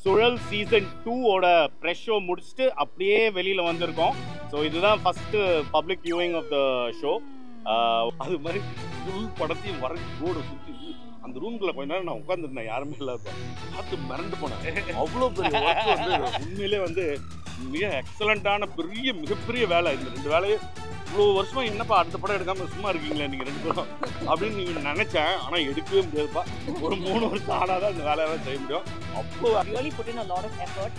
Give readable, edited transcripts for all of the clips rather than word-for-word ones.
சுழல் சீசன் 2 ஓட brush show முடிச்சுட்டு அப்படியே வெளியில் வந்திருக்கோம். ஸோ இதுதான் first public viewing of the show. அது மாதிரி ஃபுல் படத்தையும் வர ரோடு சுற்றி அந்த ரூம்குள்ளே கொஞ்ச நேரம் நான் உட்காந்துருந்தேன், யாருமே இல்லாத பார்த்து மிரண்டு போனேன். அவ்வளோ பெரிய ஒர்க் வந்து உண்மையிலே வந்து மிக எக்ஸலண்ட்டான மிகப்பெரிய வேலை. இந்த 2 வேலையை இவ்வளோ வருஷமாக என்னப்பா அடுத்த படம் எடுக்காமல் சும்மா இருக்கீங்களே நீங்கள் 2 பேரும் அப்படின்னு நீங்கள் நினச்சேன். ஆனால் எடுக்கவே முடியாதுப்பா. ஒரு 3 வருஷம் ஆனால் தான் இந்த வேலையெல்லாம் செய்ய முடியும். அப்போ really put in a lot of effort.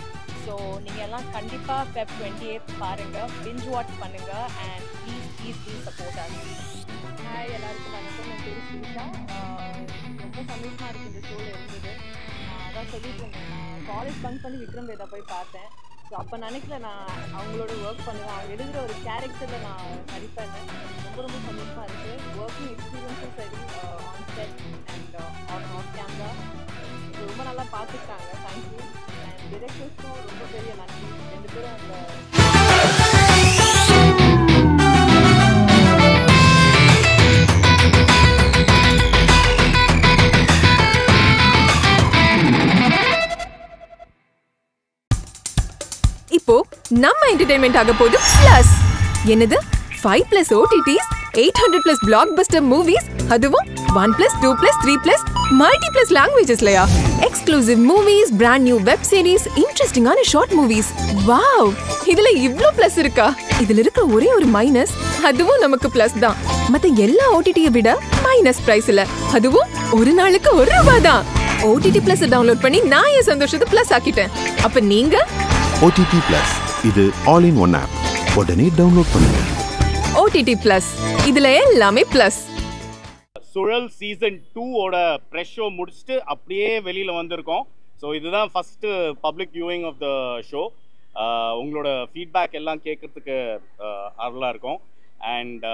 So நீங்கள் எல்லாம் கண்டிப்பாக Feb 28th பாருங்கள், binge watch பண்ணுங்கள் and please support us. Hi எல்லாருக்கும் வணக்கம், என் பேர் ஸ்ரீஷா. ரொம்ப சந்தோஷமாக இருக்குது இந்த ஷோவில் இருந்தது. அதான் சொல்லிட்டு இருந்தேன், நான் காலேஜ் பங்க் பண்ணி விக்ரம் வேதா போய் பார்த்தேன். ஸோ அப்போ நினைக்கல நான் அவங்களோட ஒர்க் பண்ணுவேன், அவங்க எழுதுகிற ஒரு கேரக்டரில் நான் நடிப்பேன். ரொம்ப சந்தோஷமாக இருக்குது. ஒர்க்கிங் எக்ஸ்பீரியன்ஸும் சரி, on set and half camera ரொம்ப நல்லா பார்த்துக்கிட்டாங்க. தேங்க்யூ. அண்ட் டிரெக்டர்ஸும் ரொம்ப பெரிய நன்றி. 2 பேரும் அந்த இப்போ நம்ம என்டர்டெயின்மெண்ட் ஆக போகுது பிளஸ். என்னது 5+ OTTs, 800+ பிளாக்பஸ்டர் மூவிஸ், அதுவும் 1+, 2+, 3+, மல்டி+ லாங்குவேஜஸ்லயா? Exclusive movies, brand new web series, இன்ட்ரெஸ்டிங்கான ஷார்ட் மூவிஸ். வாவ், இதுல இவ்ளோ பிளஸ் இருக்கா? இதுல இருக்க ஒரே ஒரு மைனஸ், அதுவும் நமக்கு பிளஸ் தான். மத்த எல்லா OTT-யை விட மைனஸ் பிரைஸ் இல்ல, அதுவும் ஒரு நாளுக்கு ₹1 தான். OTT Plus டவுன்லோட் பண்ணி நான் என் சந்தோஷத்தை பிளஸ் ஆக்கிட்டேன். அப்ப நீங்க OTT Plus, இது ஆல் இன் ஒன் ஆப். உடனே டவுன்லோட் பண்ணுங்க. OTT Plus, இதுல எல்லாமே பிளஸ். சுழல் சீசன் 2 ஓட ப்ரெஷ் ஷோ முடிச்சுட்டு அப்படியே வெளியில் வந்திருக்கோம். ஸோ இதுதான் first public viewing of the show. உங்களோட ஃபீட்பேக் எல்லாம் கேட்குறதுக்கு ஆர்வலாக இருக்கும். அண்ட்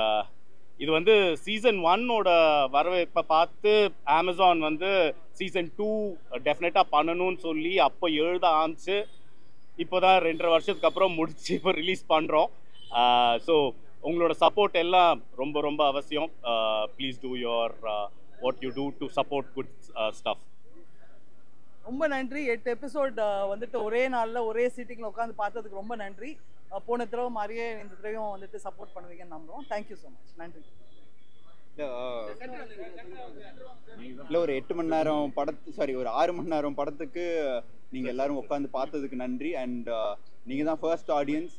இது வந்து சீசன் 1ஓட வரவேற்பை பார்த்து அமேசான் வந்து சீசன் 2 டெஃபினட்டாக பண்ணணும்னு சொல்லி அப்போ எழுத ஆரம்பிச்சு இப்போ தான் 2.5 வருஷத்துக்கு அப்புறம் முடிச்சு இப்போ ரிலீஸ் பண்ணுறோம். ஸோ உங்களோட சப்போர்ட் எல்லாம் ரொம்ப அவசியம். Please do your what you do to support good stuff. ரொம்ப நன்றி. 8 எபிசோட் வந்துட்டு ஒரே நாளில் ஒரே சீட்டிங்கில் உட்காந்து பார்த்ததுக்கு ரொம்ப நன்றி. போன தடவை மாதிரியே இந்த தடவையும் வந்துட்டு சப்போர்ட் பண்ணுவீங்கன்னு நம்புகிறோம். Thank you so much. நன்றி. இல்லை, ஒரு 8 மணி நேரம் ஒரு 6 மணி நேரம் படத்துக்கு நீங்கள் எல்லோரும் உட்காந்து பார்த்ததுக்கு நன்றி. அண்ட் நீங்கள் தான் ஃபர்ஸ்ட் ஆடியன்ஸ்.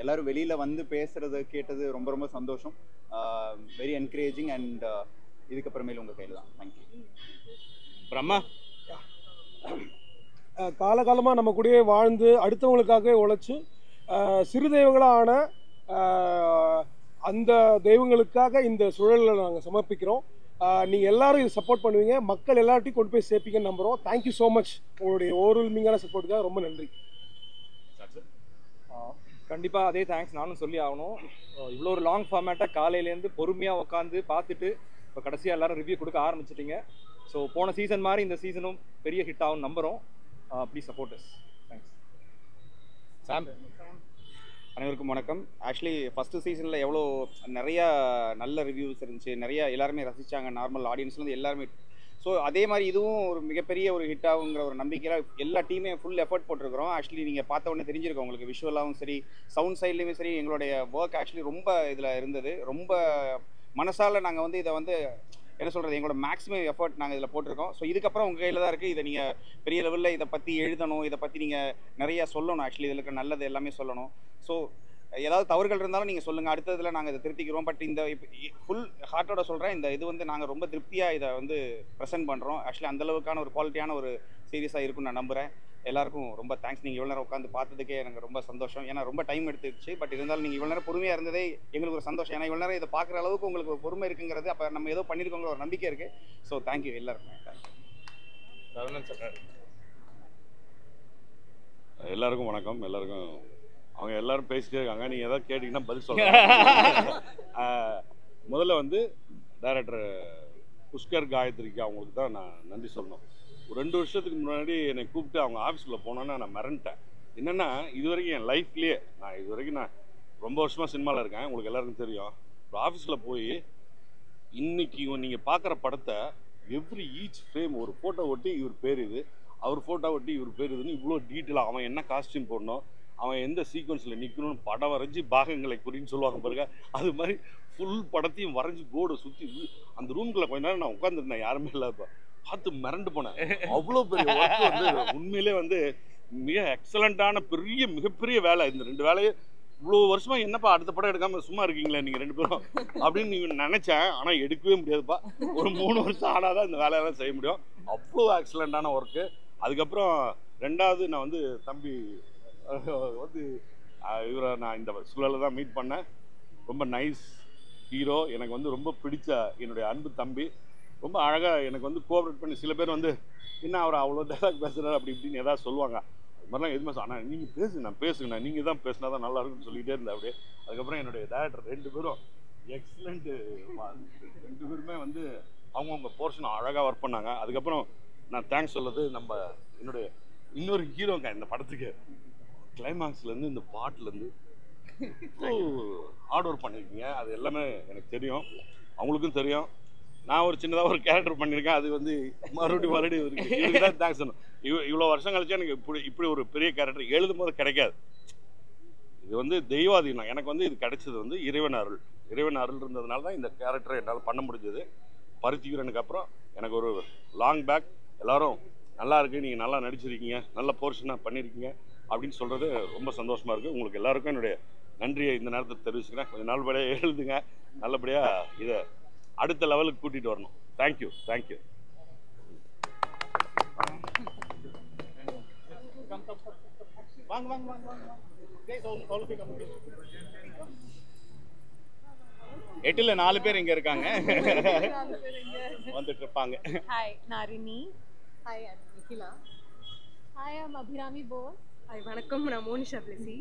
எல்லோரும் வெளியில் வந்து பேசுகிறது கேட்டது ரொம்ப சந்தோஷம். Very encouraging. அண்ட் இதுக்கப்புறமேல உங்கள் கையில் தான். தேங்க்யூ. பிரம்மா, காலகாலமாக நம்ம கூடயே வாழ்ந்து அடுத்தவங்களுக்காகவே உழைச்சி சிறு தெய்வங்களான அந்த தெய்வங்களுக்காக இந்த சூழலில் நாங்கள் சமர்ப்பிக்கிறோம். நீங்கள் எல்லாரும் இது சப்போர்ட் பண்ணுவீங்க, மக்கள் எல்லார்ட்டையும் கொண்டு போய் சேர்ப்பீங்கன்னு நம்புகிறோம். Thank you so much. உங்களுடைய ஓவர்வெல்மிங்கான சப்போர்ட்டுக்காக ரொம்ப நன்றி. கண்டிப்பாக அதே தேங்க்ஸ் நானும் சொல்லி ஆகணும். இவ்வளோ ஒரு லாங் ஃபார்மேட்டாக காலையிலேருந்து பொறுமையாக உட்காந்து பார்த்துட்டு இப்போ கடைசியாக எல்லாரும் ரிவ்யூ கொடுக்க ஆரம்பிச்சிட்டிங்க. ஸோ போன சீசன் மாதிரி இந்த சீசனும் பெரிய ஹிட் ஆகும் நம்புகிறோம். Please support us. தேங்க்ஸ். சாம், அனைவருக்கும் வணக்கம். ஆக்சுவலி ஃபஸ்ட்டு சீசனில் நிறையா நல்ல ரிவ்யூஸ் இருந்துச்சு, நிறையா எல்லாருமே ரசித்தாங்க, நார்மல் ஆடியன்ஸ்லேருந்து எல்லாருமே. ஸோ அதே மாதிரி இதுவும் ஒரு மிகப்பெரிய ஒரு ஹிட் ஆகுங்கிற ஒரு நம்பிக்கையில் எல்லா டீமே ஃபுல் எஃபர்ட் போட்டிருக்கிறோம். ஆக்சுவலி நீங்கள் பார்த்த உடனே தெரிஞ்சிருக்கோம் உங்களுக்கு, விஷுவலாகவும் சரி சவுண்ட் சைட்லேயுமே சரி எங்களுடைய ஒர்க் ஆக்சுவலி ரொம்ப இதில் இருந்தது. ரொம்ப மனசால் நாங்கள் வந்து இதை வந்து என்ன சொல்கிறது, எங்களோட மேக்ஸிமம் எஃபர்ட் நாங்கள் இதில் போட்டிருக்கோம். ஸோ இதுக்கப்புறம் உங்கள் கையில் தான் இருக்குது. இதை நீங்கள் பெரிய லெவலில் இதை பற்றி எழுதணும், இதை பற்றி நீங்கள் நிறையா சொல்லணும். ஆக்சுவலி இதில் இருக்க நல்லது எல்லாமே சொல்லணும். ஸோ ஏதாவது தவறுகள் இருந்தாலும் நீங்கள் சொல்லுங்கள், அடுத்ததில் நாங்கள் இதை திருத்திக்கிறோம். பட் இந்த ஃபுல் ஹார்ட்டோட சொல்கிறேன், இந்த இது வந்து நாங்கள் ரொம்ப திருப்தியாக இதை வந்து ப்ரெசென்ட் பண்ணுறோம். ஆக்சுவலி அந்தளவுக்கான ஒரு குவாலிட்டியான ஒரு சீரியஸாக இருக்குன்னு நான் நம்புகிறேன். எல்லாருக்கும் ரொம்ப தேங்க்ஸ். நீங்கள் இவ்வளோ நேரம் உட்காந்து பார்த்ததுக்கே எனக்கு ரொம்ப சந்தோஷம். ஏன்னா ரொம்ப டைம் எடுத்துச்சு. பட் இருந்தாலும் நீங்கள் இவ்வளோ நேரம் பொறுமையாக இருந்ததே எங்களுக்கு ஒரு சந்தோஷம். ஏன்னா இவ்வளோ நேரம் இதை பார்க்குற அளவுக்கு உங்களுக்கு ஒரு பொறுமை இருக்குங்கிறது அப்போ நம்ம ஏதோ பண்ணியிருக்கோங்கிற ஒரு நம்பிக்கை இருக்குது. ஸோ தேங்க்யூ எல்லாருக்குமே. எல்லாருக்கும் வணக்கம். எல்லாருக்கும் அவங்க எல்லாரும் பேசிட்டே இருக்காங்க, நீங்கள் எதாவது கேட்டிங்கன்னா பதில் சொல்லுங்கள். முதல்ல வந்து டைரக்டர் புஷ்கர் காயத்ரிக்கு அவங்களுக்கு தான் நான் நன்றி சொல்லணும். ஒரு 2 வருஷத்துக்கு முன்னாடி என்னை கூப்பிட்டு அவங்க ஆஃபீஸில் போனோன்னா நான் மிரண்டேன். என்னென்னா இது வரைக்கும் என் லைஃப்லேயே நான் ரொம்ப வருஷமாக சினிமாவில் இருக்கேன், உங்களுக்கு எல்லாருக்கும் தெரியும். ஒரு ஆஃபீஸில் போய் இன்றைக்கி நீங்கள் பார்க்குற படத்தை ஈச் ஃப்ரேம் ஒரு ஃபோட்டோ ஒட்டி இவர் பேர் இது அவர் ஃபோட்டோ ஒட்டி இவர் பேர் இதுன்னு இவ்வளோ டீட்டெயிலாக அவன் என்ன காஸ்டியூம் போடணும், அவன் எந்த சீக்வன்ஸில் நிற்கணும்னு படம் வரைஞ்சி பாகங்களை குறின்னு சொல்லுவாங்க பாருங்க, அது மாதிரி ஃபுல் படத்தையும் வரைஞ்சி போர்டை சுற்றி அந்த ரூம்குள்ளே கொஞ்ச நேரம் நான் உட்காந்துருந்தேன், யாருமே இல்லாதப்ப பார்த்து மிரண்டு போனேன். அவ்வளோ பெரிய ஒர்க் வந்து உண்மையிலே வந்து மிக எக்ஸலண்ட்டான மிகப்பெரிய வேலை. இந்த 2 வேலையை இவ்வளோ வருஷமா என்னப்பா அடுத்த படம் எடுக்காமல் சும்மா இருக்கீங்களே நீங்கள் 2 பேரும் அப்படின்னு நீங்கள் நினச்சேன். ஆனால் எடுக்கவே முடியாதுப்பா. ஒரு 3 வருஷம் ஆனால் தான் இந்த வேலையெல்லாம் செய்ய முடியும். அவ்வளோ எக்ஸலண்ட்டான ஒர்க்கு. அதுக்கப்புறம் 2வது நான் வந்து தம்பி வந்து இவரை நான் இந்த சூழலில் தான் மீட் பண்ணேன். ரொம்ப நைஸ் ஹீரோ. எனக்கு வந்து ரொம்ப பிடிச்ச என்னுடைய அன்பு தம்பி. ரொம்ப அழகாக எனக்கு வந்து கோஆப்ரேட் பண்ணி, சில பேர் வந்து என்ன அவர் அவ்வளோ டைலாக் பேசுகிறார் அப்படி இப்படின்னு ஏதாவது சொல்லுவாங்க. அது மாதிரிலாம் எதுவுமே ஆனால் நீங்கள் பேசுங்கண்ணா நீங்கள் தான் பேசினா தான் நல்லா இருக்குன்னு சொல்லிகிட்டே இருந்தேன் அப்படியே. அதுக்கப்புறம் என்னுடைய டேரக்டர் 2 பேரும் எக்ஸலண்ட்டு. 2 பேருமே வந்து அவங்கவுங்க போர்ஷன் அழகாக ஒர்க் பண்ணாங்க. அதுக்கப்புறம் நான் தேங்க்ஸ் சொல்லுறது நம்ம என்னுடைய இன்னொரு ஹீரோங்க இந்த படத்துக்கு. கிளைமாக்ஸ்லேருந்து இந்த பாட்டிலேருந்து ஹார்ட் ஒர்க் பண்ணியிருக்கீங்க. அது எல்லாமே எனக்கு தெரியும், அவங்களுக்கும் தெரியும். நான் ஒரு சின்னதாக ஒரு கேரக்டர் பண்ணியிருக்கேன், அது வந்து மறுபடியும் இவருக்கு தான் தேங்க்ஸ் சொல்லணும். இவ்வளோ வருஷம் கழிச்சு எனக்கு இப்படி ஒரு பெரிய கேரக்டர் எழுதும் போது கிடைக்காது. இது வந்து தெய்வாதீனம். எனக்கு வந்து இது கிடைச்சது வந்து இறைவன் அருள் இருந்ததுனால தான் இந்த கேரக்டரை என்னால் பண்ண முடிஞ்சது. பருத்திக்கிறனுக்கு அப்புறம் எனக்கு ஒரு லாங் பேக் எல்லாரும் நல்லா இருக்குது, நீங்கள் நல்லா நடிச்சிருக்கீங்க, நல்ல போர்ஷனாக பண்ணியிருக்கீங்க அப்படின்னு சொல்கிறது ரொம்ப சந்தோஷமாக இருக்குது. உங்களுக்கு எல்லாருக்கும் என்னுடைய நன்றியை இந்த நேரத்தில் தெரிவிச்சுக்கிறேன். கொஞ்சம் நல்லபடியாக எழுதுங்க, நல்லபடியாக இதை அடுத்த லெவலுக்கு கூட்டிகிட்டு வரணும். தேங்க்யூ. எட்டுல 4 பேர் இங்க இருக்காங்க, வந்துட்டு இருப்பாங்க. Hi, Narini. Hi, I'm Nikhila. Hi, I'm Abirami Bose. Hi, வணக்கம். நான் Monisha Blessy.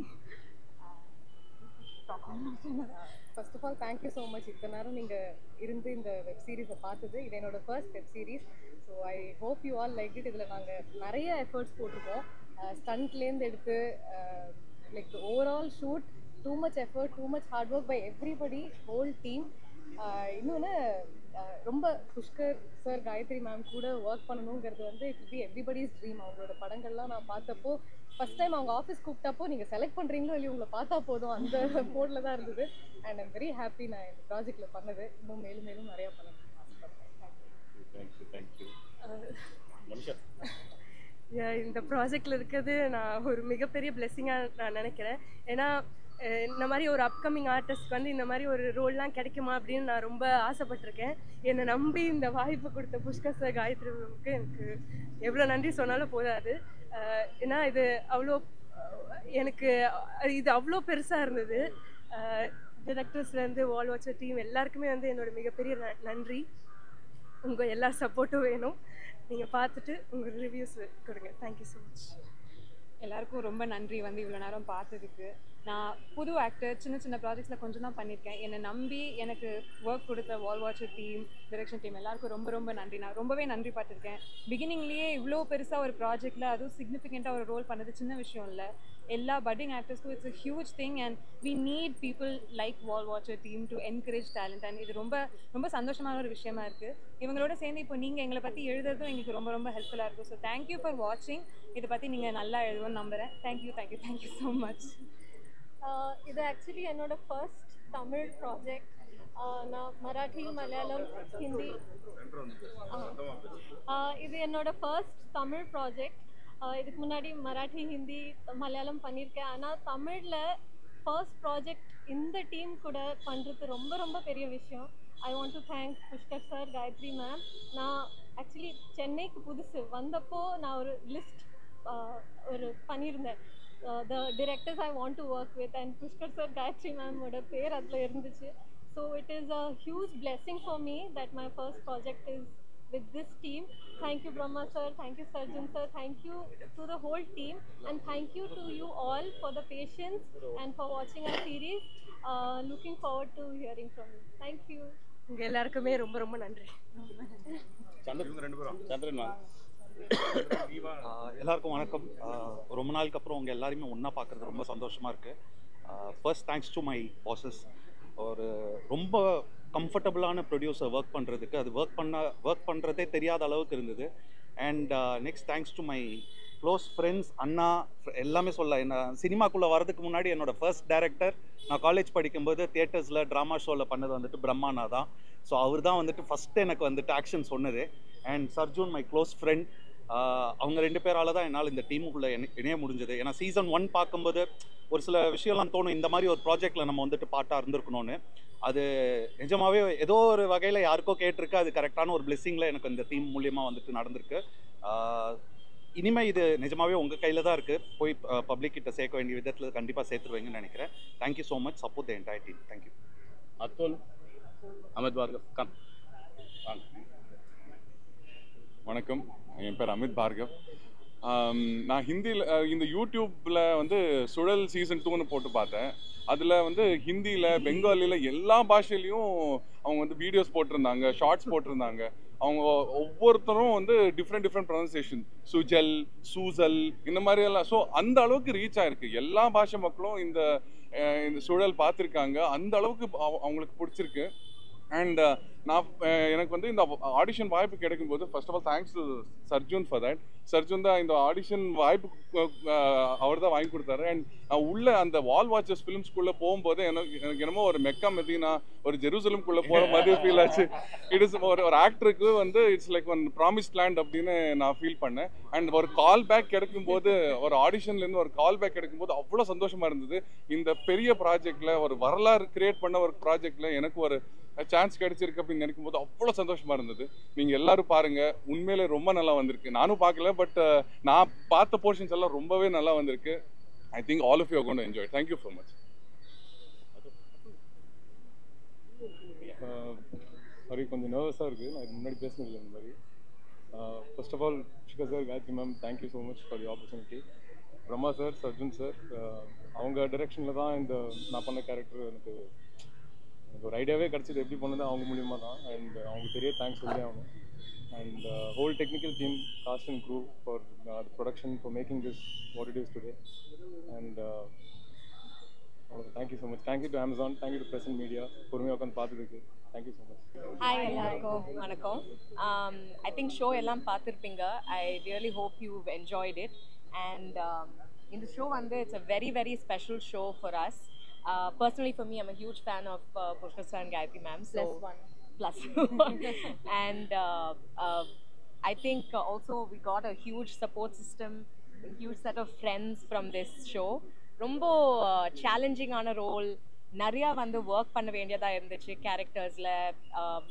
First of all thank you so much. இத்தனை நேரம் நீங்கள் இருந்து இந்த வெப் சீரிஸை பார்த்தது. இது என்னோட first web series. So I hope you all like it. இதில் நாங்கள் நிறைய எஃபர்ட்ஸ் போட்டிருக்கோம். ஸ்டண்ட்லேருந்து எடுத்து like overall shoot, too much effort, too much hard work by everybody, whole team. இன்னொன்று ரொம்ப புஷ்கர் சார், காயத்ரி மேம் கூட ஒர்க் பண்ணணுங்கிறது வந்து it will be everybody's dream. அவங்களோட படங்கள்லாம் நான் பார்த்தப்போ ஃபஸ்ட் டைம் அவங்க ஆஃபீஸ் கூப்பிட்டப்போ நீங்கள் செலக்ட் பண்ணுறீங்களோ இல்லையோ உங்களை பார்த்தா போதும் அந்த போர்டில் தான் இருந்தது. அண்ட் ஐம் வெரி ஹாப்பி நான் இந்த ப்ராஜெக்டில் பண்ணது. இன்னும் மேலும் மேலும் நிறையா பண்ணணும் இந்த ப்ராஜெக்டில் இருக்கிறது நான் ஒரு மிகப்பெரிய பிளெஸ்ஸிங்காக நான் நினைக்கிறேன். ஏன்னா இந்த மாதிரி ஒரு அப்கமிங் ஆர்டிஸ்ட் வந்து இந்த மாதிரி ஒரு ரோல்லாம் கிடைக்குமா அப்படின்னு நான் ரொம்ப ஆசைப்பட்டிருக்கேன். என்னை நம்பி இந்த வாய்ப்பு கொடுத்த புஷ்கர் சார், காயத்ரி மேமுக்கு எனக்கு எவ்வளோ நன்றி சொன்னாலும் போதாது. ஏன்னா இது எனக்கு அவ்வளோ பெருசாக இருந்தது. டிரெக்டர்ஸ்லேருந்து வால் வாட்சர் டீம் எல்லாருக்குமே வந்து என்னோட மிகப்பெரிய நன்றி. உங்கள் எல்லா சப்போர்ட்டும் வேணும். நீங்கள் பார்த்துட்டு உங்கள் ரிவ்யூஸ் கொடுங்க. Thank you so much. எல்லாருக்கும் ரொம்ப நன்றி வந்து இவ்வளோ நேரம் பார்த்ததுக்கு. நான் புது ஆக்டர், சின்ன ப்ராஜெக்ட்ஸில் கொஞ்சம் தான் பண்ணியிருக்கேன். என்னை நம்பி எனக்கு ஒர்க் கொடுத்த வால் வாட்சர் டீம், டைரக்ஷன் டீம் எல்லாருக்கும் ரொம்ப ரொம்ப நன்றி. நான் ரொம்பவே நன்றி பார்த்துருக்கேன். பிகினிங்லேயே இவ்வளோ பெருசாக ஒரு ப்ராஜெக்டில் அதுவும் சிக்னிஃபிகண்ட்டாக ஒரு ரோல் பண்ணது சின்ன விஷயம் இல்லை. எல்லா பட்டிங் ஆக்டர்ஸ்க்கும் it's a huge thing and we need people like wall watcher team to encourage talent. and இது ரொம்ப ரொம்ப சந்தோஷமான ஒரு விஷயமா இருக்குது. இவங்களோட சேர்ந்து இப்போ நீங்கள் எங்களை பற்றி எழுதுறதும் எங்களுக்கு ரொம்ப ரொம்ப ஹெல்ப்ஃபுல்லாக இருக்கும். ஸோ தேங்க்யூ ஃபார் வாட்சிங். இதை பற்றி நீங்கள் நல்லா எழுதுவோன்னு நம்புகிறேன். Thank you so much. இது ஆக்சுவலி என்னோட ஃபர்ஸ்ட் தமிழ் ப்ராஜெக்ட். நான் மராட்டி, மலையாளம், ஹிந்தி. இது என்னோட ஃபர்ஸ்ட் தமிழ் ப்ராஜெக்ட். இதுக்கு முன்னாடி மராட்டி, ஹிந்தி, மலையாளம் பண்ணியிருக்கேன். ஆனால் தமிழில் ஃபர்ஸ்ட் ப்ராஜெக்ட் இந்த டீம் கூட பண்ணுறது ரொம்ப ரொம்ப பெரிய விஷயம். I want to thank Pushkar sir, Gayathri ma'am. நான் ஆக்சுவலி சென்னைக்கு புதுசு வந்தப்போ நான் ஒரு லிஸ்ட் ஒரு பண்ணியிருந்தேன், the directors I want to work with, and Pushkar sir, Gayatri ma'am oda per adla irunduchu. So it is a huge blessing for me that my first project is with this team. Thank you Brahma sir, thank you Sarjan sir, thank you to the whole team, and thank you to you all for the patience and for watching our series. Looking forward to hearing from you. Thank you. உங்க எல்லாருக்குமே ரொம்ப ரொம்ப நன்றி. சந்திரன் எல்லாருக்கும் வணக்கம். ரொம்ப நாளுக்கு அப்புறம் உங்கள் எல்லாருமே ஒன்றா பார்க்குறது ரொம்ப சந்தோஷமாக இருக்குது. First thanks to my bosses. ஒரு ரொம்ப கம்ஃபர்டபுளான ப்ரொடியூசர் ஒர்க் பண்ணுறதுக்கு, அது ஒர்க் பண்ணுறதே தெரியாத அளவுக்கு இருந்தது. And next thanks to my close friends, அண்ணா எல்லாமே சொல்ல. என்ன சினிமாக்குள்ளே வரதுக்கு முன்னாடி என்னோடய ஃபர்ஸ்ட் டைரக்டர் நான் காலேஜ் படிக்கும்போது தியேட்டர்ஸில் ட்ராமா ஷோவில் பண்ணது வந்துட்டு பிரம்மானா தான். ஸோ அவர் தான் வந்துட்டு ஃபஸ்ட்டு எனக்கு வந்துட்டு ஆக்ஷன் சொன்னது. And Sarjun my close friend, அவங்க 2 பேரால் தான் என்னால் இந்த டீமுக்குள்ளே இணைய முடிஞ்சது. ஏன்னா சீசன் 1 பார்க்கும்போது ஒரு சில விஷயம்லாம் தோணும், இந்த மாதிரி ஒரு ப்ராஜெக்டில் நம்ம வந்துட்டு பாட்டாக இருந்திருக்கணும்னு. அது நிஜமாகவே ஏதோ ஒரு வகையில் யாருக்கோ கேட்டிருக்கு, அது கரெக்டான ஒரு பிளெஸிங்கில் எனக்கு இந்த டீம் மூலியமாக வந்துட்டு நடந்திருக்கு. இனிமேல் இது நிஜமாகவே உங்கள் கையில் தான் இருக்குது, போய் பப்ளிக் கிட்ட சேர்க்க வேண்டிய விதத்தில் கண்டிப்பாக சேர்த்துருவீங்கன்னு நினைக்கிறேன். Thank you so much, support the entire team. Thank you. Atul, Amit Bhargav, come. வணக்கம், என் பேர் அமித் பார்கவ். நான் ஹிந்தியில் இந்த யூடியூப்பில் வந்து சுழல் சீசன் 2ன்னு போட்டு பார்த்தேன். அதில் வந்து ஹிந்தியில், பெங்காலியில் எல்லா பாஷையிலையும் அவங்க வந்து வீடியோஸ் போட்டிருந்தாங்க, ஷார்ட்ஸ் போட்டிருந்தாங்க. அவங்க ஒவ்வொருத்தரும் வந்து டிஃப்ரெண்ட் ப்ரொனன்சியேஷன், சுஜல், சூசல், இந்த மாதிரி எல்லாம். ஸோ அந்த அளவுக்கு ரீச் ஆயிருக்கு. எல்லா பாஷை மக்களும் இந்த சுழல் பார்த்துருக்காங்க. அந்த அளவுக்கு அவங்களுக்கு பிடிச்சிருக்கு. அண்ட் எனக்கு வந்து இந்த ஆடிஷன் வாய்ப்பு கிடைக்கும்போது first of all thanks to Sarjun for that. Sarjun தான் இந்த ஆடிஷன் வாய்ப்பு அவர் தான் வாங்கி கொடுத்தாரு. அண்ட் நான் உள்ள அந்த வால் வாட்சர்ஸ் ஃபிலிம்ஸ்குள்ளே போகும்போது எனக்கு என்னமோ ஒரு மெக்கா மெதினா, ஒரு ஜெருசலம்குள்ளே போகிற மாதிரி ஃபீல் ஆச்சு. இட் இஸ் ஒரு ஆக்டருக்கு வந்து it's like one promised land அப்படின்னு நான் ஃபீல் பண்ணேன். அண்ட் ஒரு கால் பேக் கிடைக்கும்போது, ஒரு ஆடிஷன்லேருந்து ஒரு கால் பேக் கிடைக்கும்போது அவ்வளோ சந்தோஷமாக இருந்தது. இந்த பெரிய ப்ராஜெக்டில், ஒரு வரலாறு கிரியேட் பண்ண ஒரு ப்ராஜெக்டில் எனக்கு ஒரு சான்ஸ் கிடைச்சிருக்கு அப்படின்னு நினைக்கும் போது அவ்வளோ சந்தோஷமா இருந்தது. நீங்கள் எல்லாரும் பாருங்க, உண்மையிலே ரொம்ப நல்லா வந்திருக்கு. நானும் பார்க்கல, பட் நான் பார்த்த போர்ஷன்ஸ் எல்லாம் ரொம்பவே நல்லா வந்திருக்கு. I think all of you are going to enjoy. Thank you so much. Sorry, கொஞ்சம் நர்வஸாக இருக்குது. நான் இதுக்கு முன்னாடி பேசினதில்லை இந்த மாதிரி. First of all Pushkar sir, Gayathri ma'am, thank you so much for the opportunity. Brahma sir, Sarjun sir, அவங்க டைரெக்ஷனில் தான் இந்த நான் பண்ண கேரக்டர் எனக்கு ஒரு ஐடியாவே கிடச்சிது. எப்படி பண்ணது அவங்க மூலியமாக தான். அண்ட் அவங்களுக்கு பெரிய தேங்க்ஸ் சொல்லி ஆகணும். And whole technical team, cast and crew for production, for making this what it is today. And thank you so much. Thank you to Amazon, thank you to Present Media, பொறுமையாக உட்காந்து பார்த்ததுக்கு தேங்க்யூ ஸோ மச். ஹாய் எல்லாருக்கும் வணக்கம். I think show எல்லாம் பார்த்துருப்பீங்க. I really hope you enjoyed it. And இந்த show வந்து it's a very very special show for us. Personally for me, I'm a huge fan of Pushkar sir and Gayatri ma'am. So plus and I think also we got a huge support system, a huge set of friends from this show. Rombo challenging on a role, nariya vandu work panna vendiyada irundichu characters la,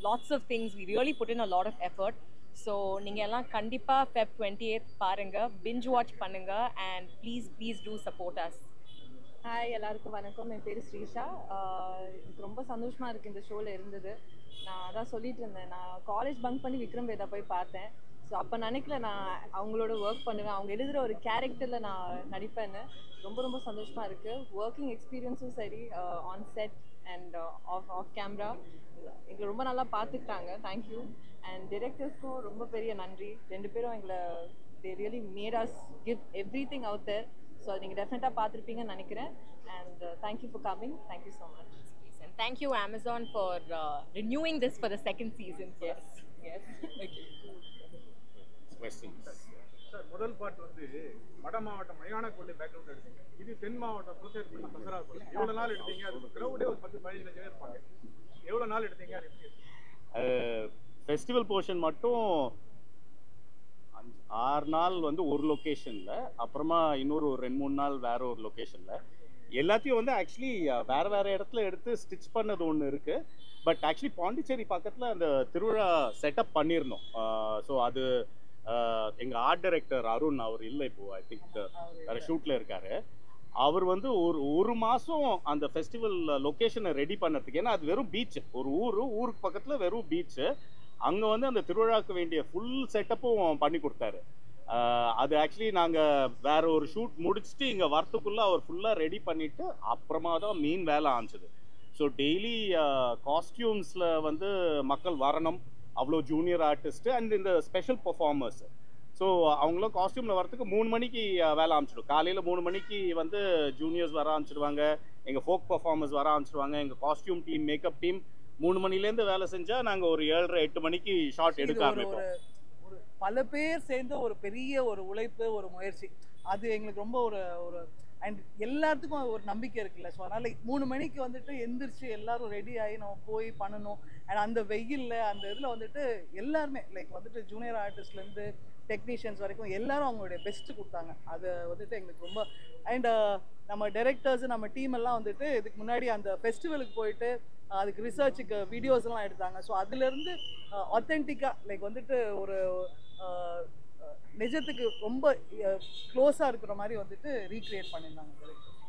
lots of things we really put in a lot of effort. So neenga ella kandipa Feb 28th paarenga, binge watch pannunga, and please do support us. Hi எல்லாருக்கும் வணக்கம், என் பேர் ஸ்ரீஷா. எனக்கு ரொம்ப சந்தோஷமாக இருக்குது இந்த ஷோவில் இருந்தது. நான் அதான் சொல்லிட்டு இருந்தேன், நான் காலேஜ் பங்க் பண்ணி விக்ரம் வேதா போய் பார்த்தேன். ஸோ அப்போ நினைக்கல நான் அவங்களோட ஒர்க் பண்ணுவேன், அவங்க எழுதுகிற ஒரு கேரக்டரில் நான் நடிப்பேன்னு. ரொம்ப சந்தோஷமாக இருக்குது. ஒர்க்கிங் எக்ஸ்பீரியன்ஸும் சரி, on set and half camera எங்களை ரொம்ப நல்லா பார்த்துக்கிட்டாங்க. தேங்க்யூ. அண்ட் டிரெக்டர்ஸ்க்கும் ரொம்ப பெரிய நன்றி. 2 பேரும் எங்களை they really made us give everything out there. So நீங்கள் டெஃபினட்டாக பார்த்துருப்பீங்கன்னு நினைக்கிறேன். And thank you for coming. Thank you so much. And thank you Amazon for renewing this for the second season. Yes. Okay. Questions. Sir, முதல் பாட்டு வந்து வட மாவட்டம் மயான கொள்ளை பேக்ரவுண்ட் எடுத்தீங்க. இது தென் மாவட்டம் புதுச்சேரி தசரா கொள்ளை. எவ்வளோ நாள் எடுத்தீங்க? அது கிரௌடே ஒரு 10-15 லட்சம் இருப்பாங்க. எவ்வளோ நாள் எடுத்தீங்க? ஃபெஸ்டிவல் போர்ஷன் மட்டும் 6 நாள் வந்து ஒரு லொக்கேஷனில், அப்புறமா இன்னொரு 2-3 நாள் வேற ஒரு லொக்கேஷனில். எல்லாத்தையும் வந்து ஆக்சுவலி வேறு இடத்துல எடுத்து ஸ்டிச் பண்ணது ஒன்று இருக்குது. பட் ஆக்சுவலி பாண்டிச்சேரி பக்கத்தில் அந்த திருவிழா செட்டப் பண்ணியிருந்தோம். ஸோ அது எங்கள் ஆர்ட் டைரக்டர் அருண், அவர் இல்லை இப்போது, ஐ திங்க் வேறு ஷூட்டில் இருக்கார். அவர் வந்து ஒரு மாதம் அந்த ஃபெஸ்டிவல் லொக்கேஷனை ரெடி பண்ணதுக்கு, ஏன்னா அது வெறும் பீச்சு, ஒரு ஊருக்கு பக்கத்தில் வெறும் பீச்சு. அங்கே வந்து அந்த திருவிழாவுக்கு வேண்டிய ஃபுல் செட்டப்பும் பண்ணி கொடுத்தாரு. அது ஆக்சுவலி நாங்கள் வேற ஒரு ஷூட் முடிச்சுட்டு இங்கே வரத்துக்குள்ளே அவர் ஃபுல்லாக ரெடி பண்ணிவிட்டு அப்புறமா தான் மீன் வேலை ஆரம்பிச்சது. ஸோ டெய்லி காஸ்டியூம்ஸில் வந்து மக்கள் வரணும், அவ்வளோ ஜூனியர் ஆர்டிஸ்ட்டு அண்ட் இந்த ஸ்பெஷல் பர்ஃபார்மர்ஸ். ஸோ அவங்களும் காஸ்டியூமில் வரத்துக்கு 3 மணிக்கு வேலை ஆரம்பிச்சிடும். காலையில் 3 மணிக்கு வந்து ஜூனியர்ஸ் வர ஆரம்பிச்சிடுவாங்க, எங்கள் ஃபோக் பர்ஃபார்மர்ஸ் வர ஆரம்பிச்சிடுவாங்க. எங்கள் காஸ்டியூம் டீம், மேக்கப் டீம் 3 மணிலேருந்து வேலை செஞ்சால் நாங்கள் ஒரு 7:30-8 மணிக்கு ஷார்ட் எடுக்க ஆரம்பிப்போம். பல பேர் சேர்ந்த ஒரு பெரிய ஒரு உழைப்பு, ஒரு முயற்சி. அது எங்களுக்கு ரொம்ப ஒரு ஒரு அண்ட் எல்லாத்துக்கும் ஒரு நம்பிக்கை இருக்குல்ல. ஸோ அதனால் 3 மணிக்கு வந்துட்டு எந்திரிச்சு எல்லாரும் ரெடி ஆகி நம்ம போய் பண்ணணும். அண்ட் அந்த வெயிலில் அந்த இதில் வந்துட்டு எல்லாருமே லைக் வந்துட்டு ஜூனியர் ஆர்டிஸ்ட்லேருந்து டெக்னீஷியன்ஸ் வரைக்கும் எல்லாரும் அவங்களுடைய பெஸ்ட்டு கொடுத்தாங்க. அது வந்துட்டு எங்களுக்கு ரொம்ப அண்ட் நம்ம டைரக்டர்ஸு நம்ம டீம் எல்லாம் வந்துட்டு இதுக்கு முன்னாடி அந்த ஃபெஸ்டிவலுக்கு போயிட்டு அதுக்கு ரிசர்ச்சுக்கு வீடியோஸ்லாம் எடுத்தாங்க. ஸோ அதுலேருந்து ஆத்தென்டிக்காக லைக் வந்துட்டு ஒரு நிஜத்துக்கு ரொம்ப க்ளோஸாக இருக்கிற மாதிரி வந்துட்டு ரீக்ரியேட் பண்ணியிருந்தாங்க.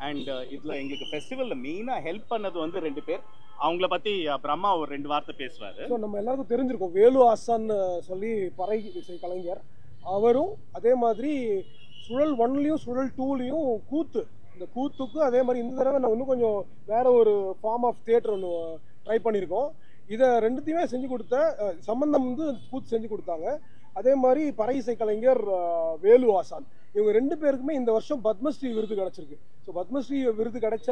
அண்ட் இதில் எங்களுக்கு ஃபெஸ்டிவலில் மெயினாக ஹெல்ப் பண்ணது வந்து 2 பேர். அவங்கள பற்றி பிரம்மா ஒரு 2 வார்த்தை பேசுவார். ஸோ நம்ம எல்லாருக்கும் தெரிஞ்சிருக்கோம், வேலு ஆசான் சொல்லி பறை இசை கலைஞர். அவரும் அதே மாதிரி சுழல் 1லையும் சுழல் 2லையும் கூத்து, இந்த கூத்துக்கு அதே மாதிரி இந்த தடவை நான் இன்னும் கொஞ்சம் வேற ஒரு ஃபார்ம் ஆஃப் தியேட்டர் ஒன்று ட்ரை பண்ணியிருக்கோம். இதை 2த்தையுமே செஞ்சு கொடுத்த சம்பந்தம் வந்து கூத்து செஞ்சு கொடுத்தாங்க. அதே மாதிரி பறை இசை கலைஞர் வேலு ஆசான், இவங்க 2 பேருக்குமே இந்த வருஷம் பத்மஸ்ரீ விருது கிடச்சிருக்கு. ஸோ பத்மஸ்ரீ விருது கிடைச்ச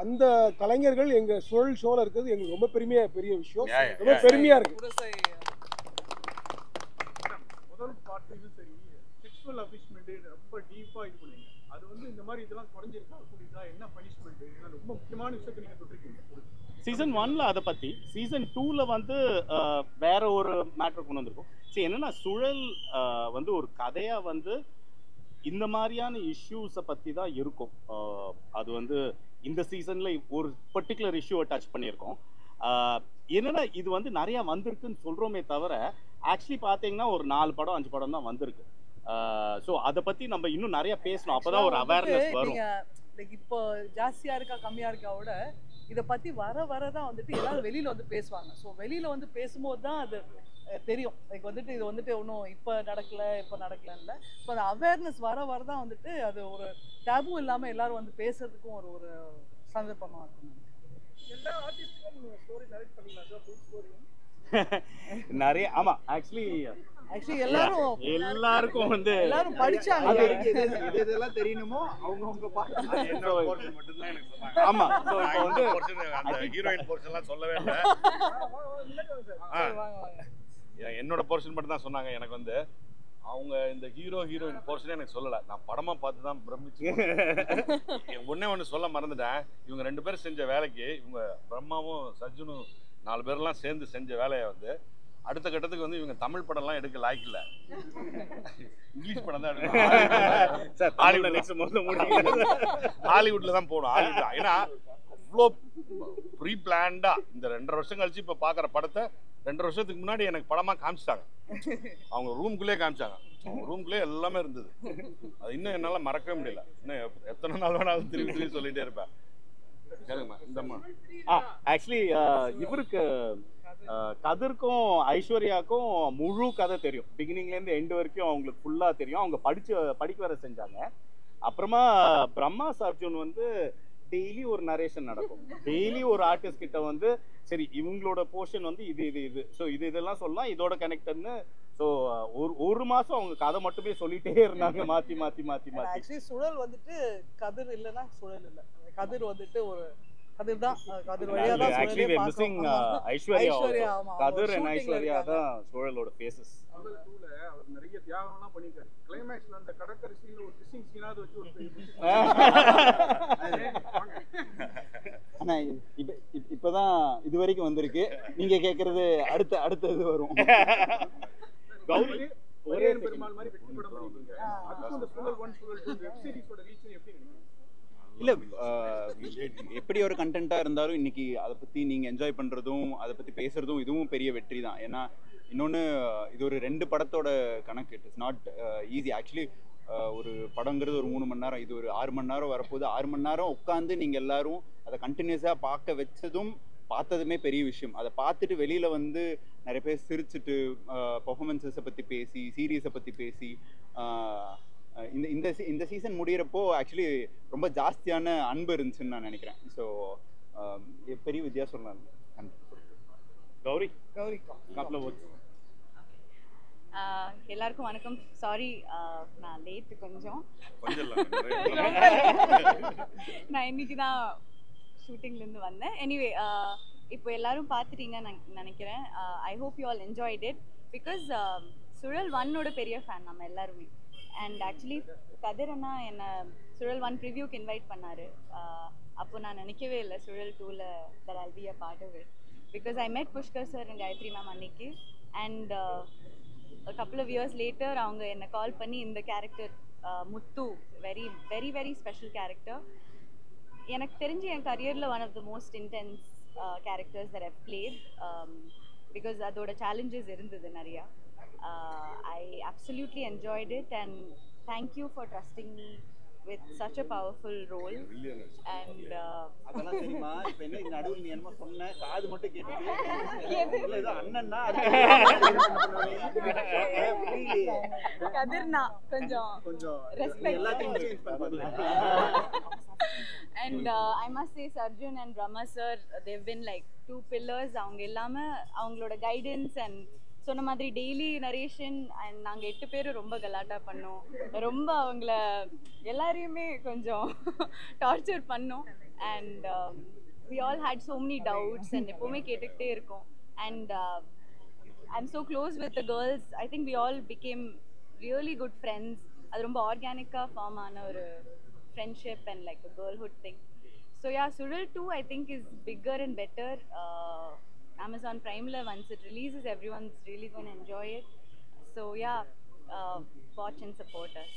அந்த கலைஞர்கள் எங்கள் சுழல் ஷோவில் இருக்கிறது எங்களுக்கு ரொம்ப பெரிய விஷயம், ரொம்ப பெருமையாக இருக்குது. முதல் பாட்டுக்கும் சரி செக்ஷுவல் அபியூஸ்மெண்ட் ரொம்ப டீப்பாக இது பண்ணுவீங்க. அது வந்து இந்த மாதிரி இதெல்லாம் குறைஞ்சிருக்கா புரியுதா? என்ன பனிஷ்மெண்ட்? ரொம்ப முக்கியமான விஷயத்தை நீங்கள் தொட்டிருக்கீங்க. சீசன் 1ல் அதை பற்றி, சீசன் 2ல் வந்து வேற ஒரு மேட்ரு கொண்டு வந்திருக்கும். சரி, என்னன்னா சுழல் வந்து ஒரு கதையாக வந்து இந்த மாதிரியான இஷ்யூஸை பற்றி தான் இருக்கும். அது வந்து இந்த சீசனில் ஒரு பர்டிகுலர் இஷ்யூவை டச் பண்ணியிருக்கோம். என்னன்னா இது வந்து நிறையா வந்திருக்குன்னு சொல்கிறோமே தவிர ஆக்சுவலி பார்த்தீங்கன்னா ஒரு 4 படம் 5 படம் தான் வந்திருக்கு. ஸோ அதை பற்றி நம்ம இன்னும் நிறைய பேசணும், அப்போதான் ஒரு அவேர்னஸ் வரும். லைக் இப்போ ஜாஸ்தியாக இருக்கா கம்மியாக இருக்கா விட இதை பற்றி வர தான் வந்துட்டு எல்லாரும் வெளியில் வந்து பேசுவாங்க. ஸோ வெளியில் வந்து பேசும்போது தான் அது தெரியும். லைக் வந்துட்டு இது வந்துட்டு ஒன்றும் இப்போ நடக்கலன்னு. ஸோ அந்த அவேர்னஸ் வர தான் வந்துட்டு அது ஒரு டேபு இல்லாமல் எல்லாரும் வந்து பேசுறதுக்கும் ஒரு சந்தர்ப்பமாக இருக்கும். எல்லா ஆர்டிஸ்டுக்கும் ஸ்டோரி நரேட் பண்ணிக்கலாம் சார், ஃபுல் ஸ்டோரி நிறைய. ஆமாம், ஆக்சுவலி எல்லாருக்கும் வந்து எல்லாரும் படிச்சாங்க. இதெல்லாம் தெரியணுமோ அவங்க பாட்டு என்னோட போர்ஷன் மட்டும் தான் எனக்கு சொன்னாங்க. ஆமா, சோ இப்போ வந்து அந்த ஹீரோயின் போர்ஷன்லாம் சொல்லவே இல்லை. என்னோட போர்ஷன் மட்டும் தான் சொன்னாங்க. எனக்கு வந்து அவங்க இந்த ஹீரோயின் போர்ஷனே எனக்கு சொல்லலை. நான் படமாக பார்த்து தான் பிரமிச்சு ஒன்று சொல்ல மறந்துட்டேன். இவங்க 2 பேரும் செஞ்ச வேலைக்கு, இவங்க பிரம்மாவும் சர்ஜுனும் 4 பேர்லாம் சேர்ந்து செஞ்ச வேலையை வந்து அடுத்த கட்டத்துக்கு வந்து இவங்க தமிழ் படம்லாம் எடுக்க லாய்க்கு இல்லை, இங்கிலீஷ் படம் தான் எடுக்கணும். ஹாலிவுட்ல தான் போகணும். ஹாலிவுட் ஏன்னா அவ்வளோ ப்ரீ பிளான்டா இந்த 2.5 வருஷம் கழிச்சு இப்போ பார்க்குற படத்தை 2.5 வருஷத்துக்கு முன்னாடி எனக்கு படமாக காமிச்சிட்டாங்க. அவங்க ரூம்குள்ளேயே காமிச்சாங்க. அவங்க ரூம்குள்ளேயே எல்லாமே இருந்தது. அது இன்னும் என்னால் மறக்கவே முடியல. இன்னும் எத்தனை நாள் வேணாலும் திரும்பி சொல்லிகிட்டே இருப்பேன். சரிங்கம்மா, இந்தம்மா ஆக்சுவலி இவருக்கு கதிர்க்கும் ஐஸ்வர்யாவுக்கும் முழு கதை தெரியும். பிகினிங்லேருந்து எண்டு வரைக்கும் அவங்களுக்கு ஃபுல்லாக தெரியும். அவங்க படிக்க வர செஞ்சாங்க. அப்புறமா பிரம்மா சர்ஜுன் வந்து டெய்லி ஒரு நரேஷன் நடக்கும். டெய்லி ஒரு ஆர்டிஸ்ட் கிட்ட வந்து சரி இவங்களோட போர்ஷன் வந்து இது ஸோ இதெல்லாம் சொல்லலாம், இதோட கனெக்டட்னு. ஸோ ஒரு மாதம் அவங்க கதை மட்டுமே சொல்லிட்டே இருந்தாங்க, மாற்றி ஆக்சுவலி சுழல் வந்துட்டு கதிர் இல்லைன்னா சுழல் இல்லை. கதிர் வந்துட்டு ஒரு கதிர் தான், கதிர் வழியா தான் actually we are missing Aishwarya. Kathir and Aishwarya தான் சுழலோட ஃபேஸஸ். சுழல் 2ல அவர் நிறைய தியாகம்லாம் பண்ணிருக்காரு. கிளைமேக்ஸ்ல அந்த கடற்கரை சீன்ல ஒரு கிசிங் சீனாவது வச்சு ஒரு ஆனா இப்பதான் இது வரைக்கும் வந்திருக்கு. நீங்க கேக்குறது அடுத்தது வரும். கௌரி ஒரே பெருமாள் மாதிரி வெற்றி படம் பண்ணிருக்கீங்க. அதுக்கு அந்த சுழல் 1 சுழல் 2 வெப் சீரிஸோட ரீச் எப்படி இருக்கு? இல்லை, எப்படி ஒரு கண்டென்ட்டாக இருந்தாலும் இன்றைக்கி அதை பற்றி நீங்கள் என்ஜாய் பண்ணுறதும் அதை பற்றி பேசுகிறதும் இதுவும் பெரிய வெற்றி தான். ஏன்னா இன்னொன்று இது ஒரு 2 படத்தோட கணக்கு. It is not easy actually. ஒரு படங்கிறது ஒரு 3 மணி நேரம், இது ஒரு 6 மணி நேரம் வரப்போகுது. 6 மணி நேரம் உட்காந்து நீங்கள் எல்லோரும் அதை கண்டினியூஸாக பார்க்க வச்சதும் பார்த்ததுமே பெரிய விஷயம். அதை பார்த்துட்டு வெளியில் வந்து நிறைய பேர் சிரிச்சுட்டு பர்ஃபார்மன்ஸஸை பற்றி பேசி, சீரீஸை பற்றி பேசி, இந்த சீசன் முடிகிறப்போ ஆக்சுவலி ரொம்ப ஜாஸ்தியான அன்பு இருந்துச்சுன்னு நான் நினைக்கிறேன். ஸோ பெரிய வித்தியாசம் தான். கௌரி எல்லாருக்கும் வணக்கம். சாரி நான் லேட்டு கொஞ்சம். நான் இன்னைக்கு தான் ஷூட்டிங்லேருந்து வந்தேன். எனிவே இப்போ எல்லாரும் பார்த்துட்டீங்கன்னு நான் நினைக்கிறேன். ஐ hope you all enjoyed it because சுழல் 1ஓட பெரிய ஃபேன் நம்ம எல்லாருமே. அண்ட் ஆக்சுவலி கதிர் அண்ணா என்னை சுழல் 1 ப்ரிவ்யூக்கு இன்வைட் பண்ணார். அப்போ நான் நினைக்கவே இல்லை சுழல் 2ல that I'll be a part of it. Because I met Pushkar sir and Gayatri ma'am அன்னைக்கு. And a couple of years later அவங்க என்னை கால் பண்ணி இந்த character Muthu very very very special character. எனக்கு தெரிஞ்சு என் கரியரில் one of the most intense characters that I've played. Because அதோட challenges இருந்தது நிறையா. I absolutely enjoyed it and thank you for trusting me with such a powerful role. And அதெல்லாம் தெரியுமா? இப்போ என்ன இந்த நடுவுல நீ என்னமோ சொன்ன காது மட்டும் கேட்டுட்டு இல்ல ஏதோ அண்ணன்னா கதிர்னா கொஞ்சம் ரெஸ்பெக்ட் எல்லாத்தையும் சேஞ்ச் பண்ணல. And I must say Sarjun and Brahma sir, they've been like two pillars. அவங்க இல்லாம அவங்களோட கைடன்ஸ் அண்ட் சொன்ன மாதிரி டெய்லி நரேஷன் அண்ட் நாங்கள் 8 பேரும் ரொம்ப கலாட்டா பண்ணோம். ரொம்ப அவங்கள எல்லாரையுமே கொஞ்சம் டார்ச்சர் பண்ணோம். And we all had so many doubts and எப்போவுமே கேட்டுக்கிட்டே இருக்கோம். And I'm so close with the girls. I think we all became really good friends. அது ரொம்ப ஆர்கானிக்காக ஃபார்ம் ஆன ஒரு friendship and like a girlhood thing. So yeah, Sural 2 I think is bigger and better. Amazon Prime la once it releases, everyone's really going to enjoy it. So yeah, watch and support us.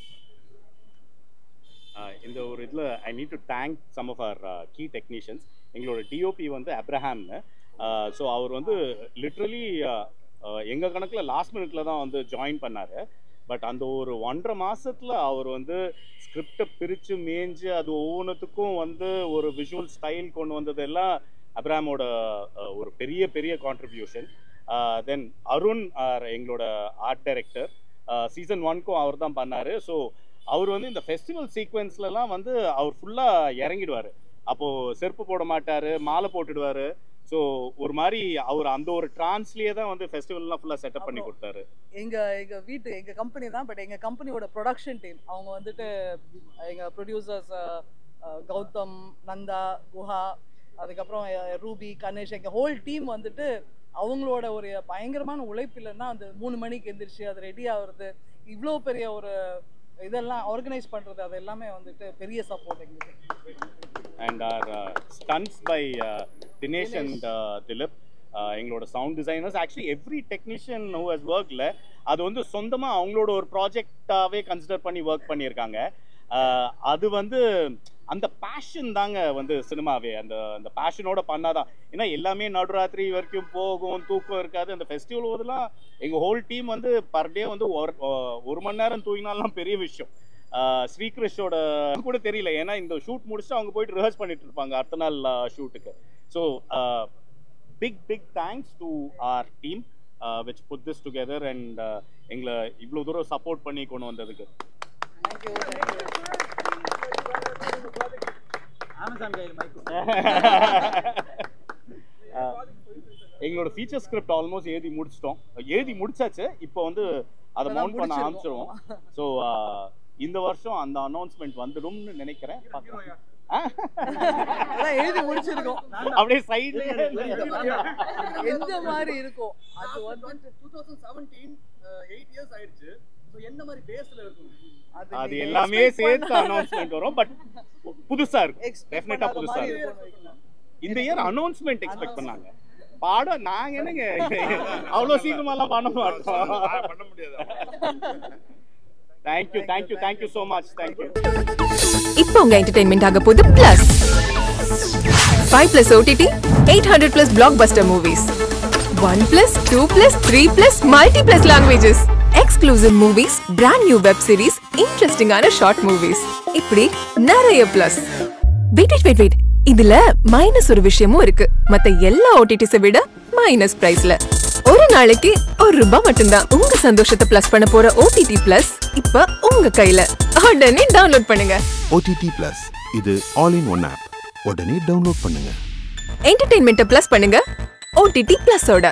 இந்த ஒரு இதில் I need to thank some of our key technicians. எங்களோட DOP வந்து அப்ரஹாம்னு. So அவர் வந்து literally எங்கள் கணக்கில் last மினிட்ல தான் வந்து ஜாயின் பண்ணார். பட் அந்த ஒரு 1.5 மாதத்தில் அவர் வந்து ஸ்கிரிப்டை பிரித்து மேய்ஞ்சு அது ஒவ்வொன்றுத்துக்கும் வந்து ஒரு விஷுவல் ஸ்டைல் கொண்டு வந்ததெல்லாம் அப்ராமோட ஒரு பெரிய பெரிய கான்ட்ரிபியூஷன். தென் அருண் எங்களோட ஆர்ட் டைரக்டர் சீசன் 1க்கும் அவர் தான் பண்ணார். ஸோ அவர் வந்து இந்த ஃபெஸ்டிவல் சீக்வென்ஸ்லலாம் வந்து அவர் ஃபுல்லாக இறங்கிடுவார். அப்போது செருப்பு போட மாட்டார், மாலை போட்டுடுவார். ஸோ ஒரு மாதிரி அவர் அந்த ஒரு ட்ரான்ஸ்லேயே தான் வந்து ஃபெஸ்டிவல்லாம் ஃபுல்லாக செட்டப் பண்ணி கொடுத்தாரு. எங்கள் கம்பெனி தான். பட் எங்கள் கம்பெனியோட ப்ரொடக்ஷன் டீம் அவங்க வந்துட்டு எங்கள் ப்ரொடியூசர்ஸ் கௌதம், நந்தா, குஹா, அதுக்கப்புறம் ரூபி, கணேஷ், எங்கள் ஹோல் டீம் வந்துட்டு அவங்களோட ஒரு பயங்கரமான உழைப்பு இல்லைன்னா அந்த 3 மணிக்கு எந்திரிச்சு அது ரெடி ஆகுறது, இவ்வளோ பெரிய ஒரு இதெல்லாம் ஆர்கனைஸ் பண்ணுறது, அது எல்லாமே வந்துட்டு பெரிய சப்போர்ட் எங்களுக்கு. And our stunts by Dinesh and Dilip, எங்களோட sound designers. Actually every technician who has worked அது வந்து சொந்தமாக அவங்களோட ஒரு ப்ராஜெக்டாகவே கன்சிடர் பண்ணி ஒர்க் பண்ணியிருக்காங்க. அது வந்து அந்த பேஷன் தாங்க வந்து சினிமாவே. அந்த பேஷனோட பண்ணாதான். ஏன்னா எல்லாமே நடுராத்திரி வரைக்கும் போகும், தூக்கம் இருக்காது. அந்த ஃபெஸ்டிவல் போதெல்லாம் எங்கள் ஹோல் டீம் வந்து பர் டே வந்து 1 மணி நேரம் தூங்கினாலாம் பெரிய விஷயம். ஸ்ரீகிருஷ்ணோட கூட தெரியல, ஏன்னா இந்த ஷூட் முடிச்சுட்டு அவங்க போயிட்டு ரிஹர்ஸ் பண்ணிட்டு இருப்பாங்க அடுத்த நாள் ஷூட்டுக்கு. So big thanks to our team which put this together and எங்களை இவ்வளோ தூரம் சப்போர்ட் பண்ணி கொண்டு வந்ததுக்கு. எங்களோட ஃபீச்சர் ஸ்கிரிப்ட் ஆல்மோஸ்ட் எழுதி முடிச்சாச்சு. இப்போ வந்து அதை மவுண்ட் பண்ண ஆரம்பிச்சிருவோம். ஸோ இந்த வருஷம் அந்த அனௌன்ஸ்மெண்ட் வந்துடும்னு நினைக்கிறேன். எழுதி முடிச்சிருக்கோம். அப்படியே சைடுல எந்த மாதிரி இருக்கும் அது வந்து 2017 8 இயர்ஸ் ஆயிடுச்சு. சோ எந்த மாதிரி பேஸ்ல இருக்கும் அது எல்லாமே சேர்த்து அனௌன்ஸ்மெண்ட் வரும். பட் புதுசா இருக்கும், டெஃபினட்டா புதுசா இருக்கும். இந்த இயர் அனௌன்ஸ்மெண்ட் எக்ஸ்பெக்ட் பண்ணாங்க. பாடம் நாங்க என்னங்க அவ்வளவு சீக்கிரமாலாம் பண்ண மாட்டோம், பண்ண முடியாது. Thank you so much. Thank you. இப்போ உங்க என்டர்டெயின்மெண்ட் ஆக போகுது plus 5+ OTT 800+ blockbuster movies 1+, 2+, 3+, multi+ languages, exclusive movies, brand new web series, interesting ஆன short movies, இப்படி நிறைய பிளஸ். வெயிட் இதுல மைனஸ் ஒரு விஷயமும் இருக்கு. மத்த எல்லா ஓடிடிஸை விட மைனஸ் பிரைஸ்ல ஒரு நாளைக்கு ₹1 மட்டும்தான். உங்க சந்தோஷத்தை பிளஸ் பண்ண போற OTT பிளஸ் இப்ப உங்க கையில. உடனே டவுன்லோட் பண்ணுங்க. OTT பிளஸ் இது ஆல் இன் ஒன் ஆப். உடனே டவுன்லோட் பண்ணுங்க. என்டர்டெயின்மெண்ட்டை பிளஸ் பண்ணுங்க OTT பிளஸோட.